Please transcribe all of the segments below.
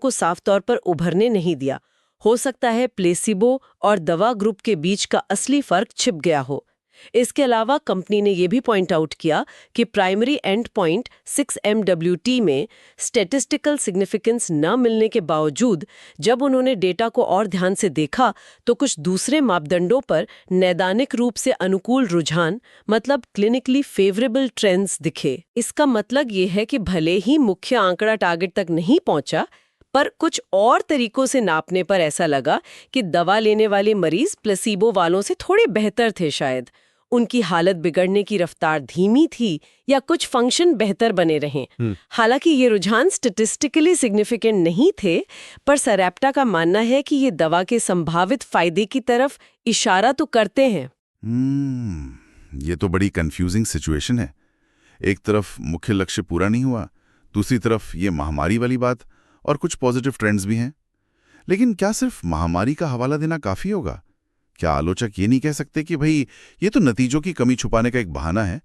को साफ तौर पर उभरने नहीं दिया। हो सकता है प्लेसिबो और दवा ग्रुप के बीच का असली फर्क छिप गया हो। इसके अलावा कंपनी ने यह भी पॉइंट आउट किया कि प्राइमरी एंड पॉइंट 6MWT में स्टैटिस्टिकल सिग्निफिकेंस न मिलने के बावजूद जब उन्होंने डेटा को और ध्यान से देखा तो कुछ दूसरे मापदंडों पर नैदानिक रूप से अनुकूल रुझान मतलब क्लिनिकली फेवरेबल ट्रेंड्स दिखे। इसका मतलब ये है कि भले ही मुख्य आंकड़ा टारगेट तक नहीं पहुंचा, पर कुछ और तरीकों से नापने पर ऐसा लगा कि दवा लेने वाले मरीज प्लेसिबो वालों से थोड़े बेहतर थे। शायद उनकी हालत बिगड़ने की रफ्तार धीमी थी या कुछ फंक्शन बेहतर बने रहें। हालांकि ये रुझान स्टैटिस्टिकली सिग्निफिकेंट नहीं थे, पर सरेप्टा का मानना है कि ये दवा के संभावित फायदे की तरफ इशारा तो करते हैं। ये तो बड़ी कंफ्यूजिंग सिचुएशन है। एक तरफ मुख्य लक्ष्य पूरा नहीं हुआ, दूसरी तरफ ये महामारी वाली बात, और कुछ पॉजिटिव ट्रेंड्स भी हैं। लेकिन क्या सिर्फ महामारी का हवाला देना काफी होगा? क्या आलोचक ये नहीं कह सकते कि भाई ये तो नतीजों की कमी छुपाने का एक बहाना है,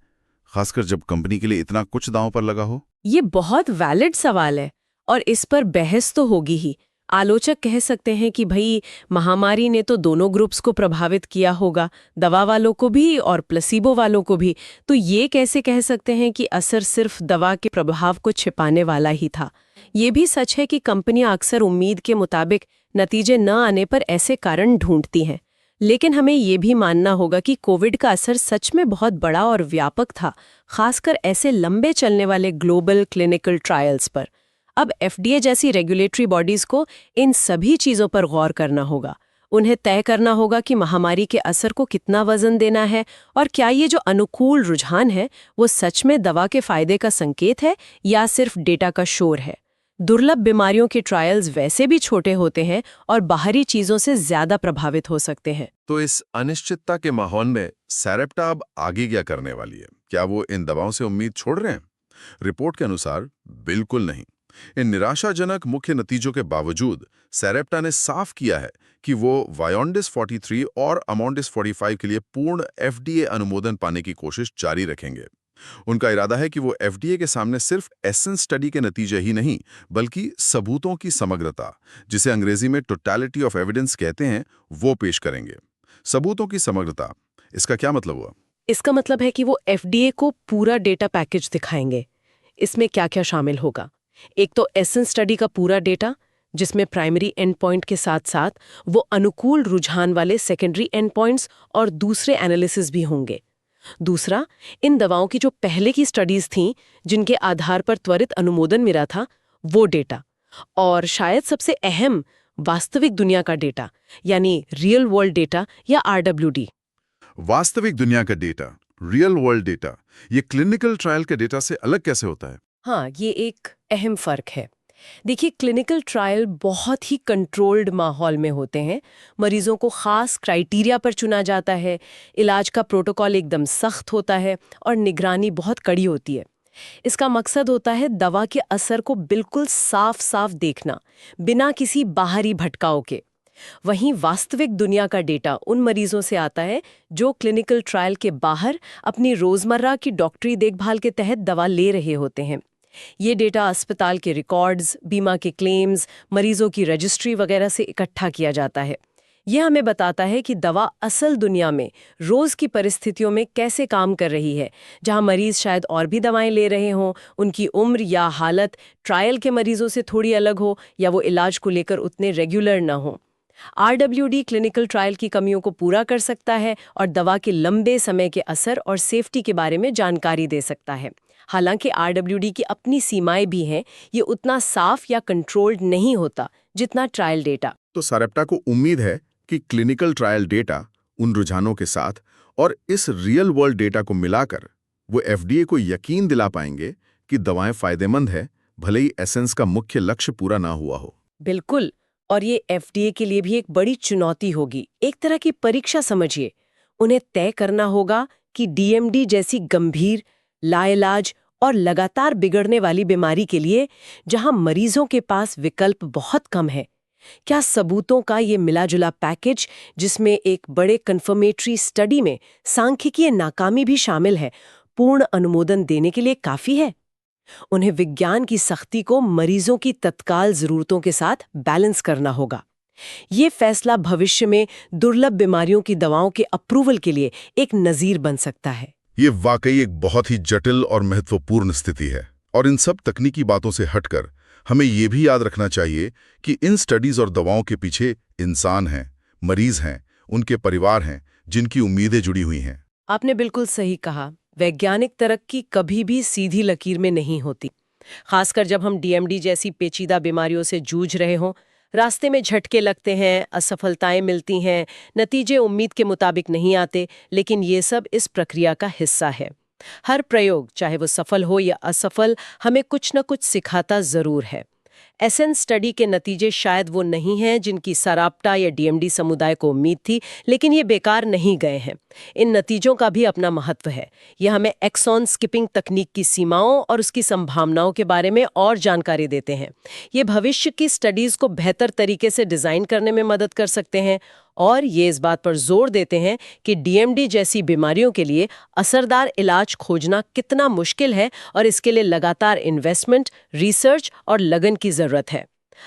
खासकर जब कंपनी के लिए इतना कुछ दांव पर लगा हो? ये बहुत वैलिड सवाल है और इस पर बहस तो होगी ही। आलोचक कह सकते हैं कि भाई महामारी ने तो दोनों ग्रुप्स को प्रभावित किया होगा, दवा वालों को भी और प्लेसिबो वालों को भी। तो ये कैसे कह सकते हैं कि असर सिर्फ दवा के प्रभाव को छिपाने वाला ही था? ये भी सच है कि कंपनियां अक्सर उम्मीद के मुताबिक नतीजे न आने पर ऐसे कारण ढूंढती हैं। लेकिन हमें ये भी मानना होगा कि कोविड का असर सच में बहुत बड़ा और व्यापक था, खासकर ऐसे लंबे चलने वाले ग्लोबल क्लिनिकल ट्रायल्स पर। अब FDA जैसी रेगुलेटरी बॉडीज को इन सभी चीज़ों पर गौर करना होगा। उन्हें तय करना होगा कि महामारी के असर को कितना वजन देना है और क्या ये जो अनुकूल रुझान है वो सच में दवा के फायदे का संकेत है या सिर्फ डेटा का शोर है। दुर्लभ बीमारियों के ट्रायल्स वैसे भी छोटे होते हैं और बाहरी चीजों से ज्यादा प्रभावित हो सकते हैं। तो इस अनिश्चितता के माहौल में सरेप्टा अब आगे क्या करने वाली है? क्या वो इन दवाओं से उम्मीद छोड़ रहे हैं? रिपोर्ट के अनुसार बिल्कुल नहीं। इन निराशाजनक मुख्य नतीजों के बावजूद सरेप्टा ने साफ किया है कि वो वायोंडिस 43 और अमोंडिस 45 के लिए पूर्ण FDA अनुमोदन पाने की कोशिश जारी रखेंगे। उनका इरादा है कि वो FDA के सामने सिर्फ एसेंस स्टडी के नतीजे ही नहीं, बल्कि सबूतों की समग्रता, जिसे अंग्रेजी में टोटलिटी ऑफ एविडेंस कहते हैं, वो पेश करेंगे। सबूतों की समग्रता, इसका क्या मतलब हुआ? इसका मतलब है कि वो FDA को पूरा डेटा पैकेज दिखाएंगे। इसमें क्या क्या शामिल होगा? एक तो एसेंस स्टडी का पूरा डेटा, जिसमें प्राइमरी एंड पॉइंट के साथ साथ वो अनुकूल रुझान वाले सेकेंडरी एंड पॉइंट्स और दूसरे एनालिसिस भी होंगे। दूसरा, इन दवाओं की जो पहले की स्टडीज थीं जिनके आधार पर त्वरित अनुमोदन मिला था, वो डेटा। और शायद सबसे अहम, वास्तविक दुनिया का डेटा, यानी रियल वर्ल्ड डेटा या RWD। वास्तविक दुनिया का डेटा, रियल वर्ल्ड डेटा, ये क्लिनिकल ट्रायल के डेटा से अलग कैसे होता है? हाँ, ये एक अहम फर्क है। देखिए, क्लिनिकल ट्रायल बहुत ही कंट्रोल्ड माहौल में होते हैं। मरीजों को खास क्राइटेरिया पर चुना जाता है, इलाज का प्रोटोकॉल एकदम सख्त होता है और निगरानी बहुत कड़ी होती है। इसका मकसद होता है दवा के असर को बिल्कुल साफ साफ देखना, बिना किसी बाहरी भटकाव के। वहीं वास्तविक दुनिया का डेटा उन मरीजों से आता है जो क्लिनिकल ट्रायल के बाहर अपनी रोजमर्रा की डॉक्टरी देखभाल के तहत दवा ले रहे होते हैं। ये डेटा अस्पताल के रिकॉर्ड्स, बीमा के क्लेम्स, मरीजों की रजिस्ट्री वगैरह से इकट्ठा किया जाता है। यह हमें बताता है कि दवा असल दुनिया में रोज की परिस्थितियों में कैसे काम कर रही है, जहां मरीज शायद और भी दवाएं ले रहे हों, उनकी उम्र या हालत ट्रायल के मरीजों से थोड़ी अलग हो, या वो इलाज को लेकर उतने रेगुलर न हो। RWD क्लिनिकल ट्रायल की कमियों को पूरा कर सकता है और दवा के लंबे समय के असर और सेफ्टी के बारे में जानकारी दे सकता है। हालांकि RWD की अपनी सीमाएं भी हैं, ये उतना साफ या कंट्रोल्ड नहीं होता जितना ट्रायल डेटा। तो सरेप्टा को उम्मीद है कि क्लिनिकल ट्रायल डेटा उन रुझानों के साथ और इस रियल वर्ल्ड डेटा को मिलाकर वो FDA को यकीन दिला पाएंगे कि दवाएं फायदेमंद है, भले ही एसेंस का मुख्य लक्ष्य पूरा ना हुआ हो। बिल्कुल, और ये FDA के लिए भी एक बड़ी चुनौती होगी, एक तरह की परीक्षा समझिए। उन्हें तय करना होगा कि DMD जैसी गंभीर, लाइलाज और लगातार बिगड़ने वाली बीमारी के लिए, जहां मरीजों के पास विकल्प बहुत कम है, क्या सबूतों का ये मिला-जुला पैकेज, जिसमें एक बड़े कन्फर्मेटरी स्टडी में सांख्यिकीय नाकामी भी शामिल है, पूर्ण अनुमोदन देने के लिए काफी है? उन्हें विज्ञान की सख्ती को मरीजों की तत्काल जरूरतों के साथ बैलेंस करना होगा। ये फैसला भविष्य में दुर्लभ बीमारियों की दवाओं के अप्रूवल के लिए एक नजीर बन सकता है। ये वाकई एक बहुत ही जटिल और महत्वपूर्ण स्थिति है। और इन सब तकनीकी बातों से हटकर हमें ये भी याद रखना चाहिए कि इन स्टडीज और दवाओं के पीछे इंसान हैं, मरीज हैं, उनके परिवार हैं, जिनकी उम्मीदें जुड़ी हुई हैं। आपने बिल्कुल सही कहा। वैज्ञानिक तरक्की कभी भी सीधी लकीर में नहीं होती, खासकर जब हम डीएमडी जैसी पेचीदा बीमारियों से जूझ रहे हों। रास्ते में झटके लगते हैं, असफलताएं मिलती हैं, नतीजे उम्मीद के मुताबिक नहीं आते, लेकिन ये सब इस प्रक्रिया का हिस्सा है। हर प्रयोग, चाहे वो सफल हो या असफल, हमें कुछ न कुछ सिखाता जरूर है। एसेंस स्टडी के नतीजे शायद वो नहीं हैं जिनकी सराप्टा या डीएमडी समुदाय को उम्मीद थी, लेकिन ये बेकार नहीं गए हैं। इन नतीजों का भी अपना महत्व है। ये हमें एक्सॉन स्किपिंग तकनीक की सीमाओं और उसकी संभावनाओं के बारे में और जानकारी देते हैं। ये भविष्य की स्टडीज को बेहतर तरीके से डिजाइन करने में मदद कर सकते हैं, और ये इस बात पर जोर देते हैं कि डीएमडी जैसी बीमारियों के लिए असरदार इलाज खोजना कितना मुश्किल है और इसके लिए लगातार इन्वेस्टमेंट, रिसर्च और लगन की जरूरत है।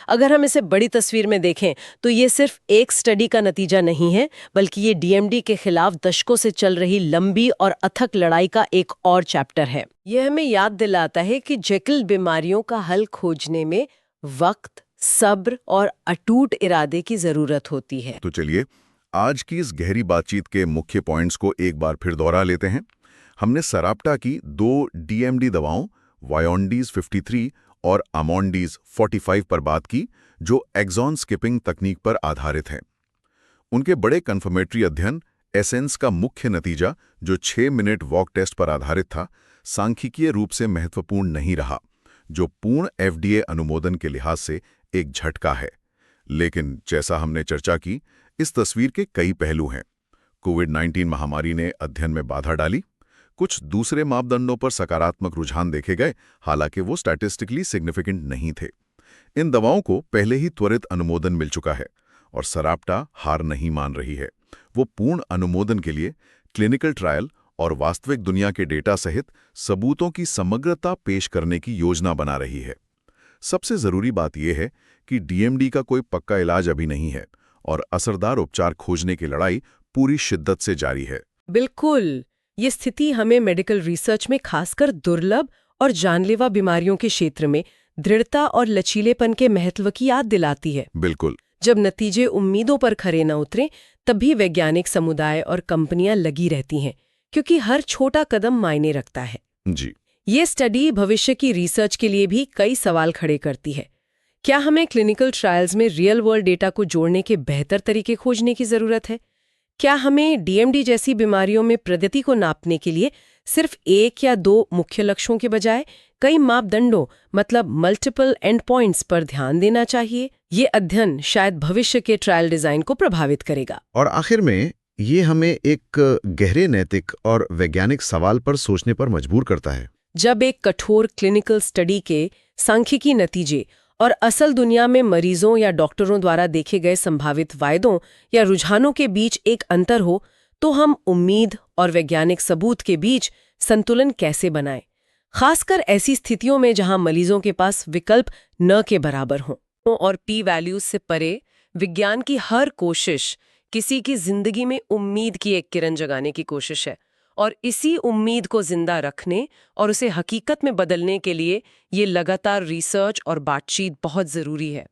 अगर हम इसे बड़ी तस्वीर में देखें तो ये सिर्फ एक स्टडी का नतीजा नहीं है, बल्कि ये डीएमडी के खिलाफ दशकों से चल रही लंबी और अथक लड़ाई का एक और चैप्टर है। यह हमें याद दिलाता है कि जटिल बीमारियों का हल खोजने में वक्त, सब्र और अटूट इरादे की जरूरत होती है। तो चलिए आज की इस गहरी बातचीत के मुख्य पॉइंट्स को एक बार फिर दोहरा लेते हैं। हमने सराप्टा की 2 डीएमडी दवाओं वायोंडीज 53 और अमोंडीज 45 पर बात की, जो एक्सॉन स्किपिंग तकनीक पर आधारित हैं। उनके बड़े कन्फर्मेटरी अध्ययन एसेंस का मुख्य नतीजा, जो 6 मिनट वॉक टेस्ट पर आधारित था, सांख्यिकीय रूप से महत्वपूर्ण नहीं रहा, जो पूर्ण एफडीए अनुमोदन के लिहाज से एक झटका है। लेकिन जैसा हमने चर्चा की, इस तस्वीर के कई पहलू हैं। कोविड-19 महामारी ने अध्ययन में बाधा डाली। कुछ दूसरे मापदंडों पर सकारात्मक रुझान देखे गए, हालांकि वो स्टैटिस्टिकली सिग्निफिकेंट नहीं थे। इन दवाओं को पहले ही त्वरित अनुमोदन मिल चुका है और सराप्टा हार नहीं मान रही है। वो पूर्ण अनुमोदन के लिए क्लिनिकल ट्रायल और वास्तविक दुनिया के डेटा सहित सबूतों की समग्रता पेश करने की योजना बना रही है। सबसे जरूरी बात यह है कि डीएमडी का कोई पक्का इलाज अभी नहीं है और असरदार उपचार खोजने की लड़ाई पूरी शिद्दत से जारी है। बिल्कुल, ये स्थिति हमें मेडिकल रिसर्च में खासकर दुर्लभ और जानलेवा बीमारियों के क्षेत्र में दृढ़ता और लचीलेपन के महत्व की याद दिलाती है। बिल्कुल। जब नतीजे उम्मीदों पर खरे न उतरे, तब भी वैज्ञानिक समुदाय और कंपनियां लगी रहती हैं, क्योंकि हर छोटा कदम मायने रखता है। जी। ये स्टडी भविष्य की रिसर्च के लिए भी कई सवाल खड़े करती है। क्या हमें क्लिनिकल ट्रायल्स में रियल वर्ल्ड डेटा को जोड़ने के बेहतर तरीके खोजने की जरूरत है? क्या हमें डीएमडी जैसी बीमारियों में प्रगति को नापने के लिए सिर्फ 1 या 2 मुख्य लक्ष्यों के बजाय कई मापदंडों, मतलब मल्टीपल एंड पॉइंट्स पर ध्यान देना चाहिए? ये अध्ययन शायद भविष्य के ट्रायल डिजाइन को प्रभावित करेगा। और आखिर में ये हमें एक गहरे नैतिक और वैज्ञानिक सवाल पर सोचने पर मजबूर करता है। जब एक कठोर क्लिनिकल स्टडी के सांख्यिकी नतीजे और असल दुनिया में मरीजों या डॉक्टरों द्वारा देखे गए संभावित वायदों या रुझानों के बीच एक अंतर हो, तो हम उम्मीद और वैज्ञानिक सबूत के बीच संतुलन कैसे बनाएं? खासकर ऐसी स्थितियों में जहां मरीजों के पास विकल्प न के बराबर हों। और पी वैल्यूज से परे विज्ञान की हर कोशिश किसी की जिंदगी में उम्मीद की एक किरण जगाने की कोशिश है, और इसी उम्मीद को जिंदा रखने और उसे हकीकत में बदलने के लिए ये लगातार रिसर्च और बातचीत बहुत जरूरी है।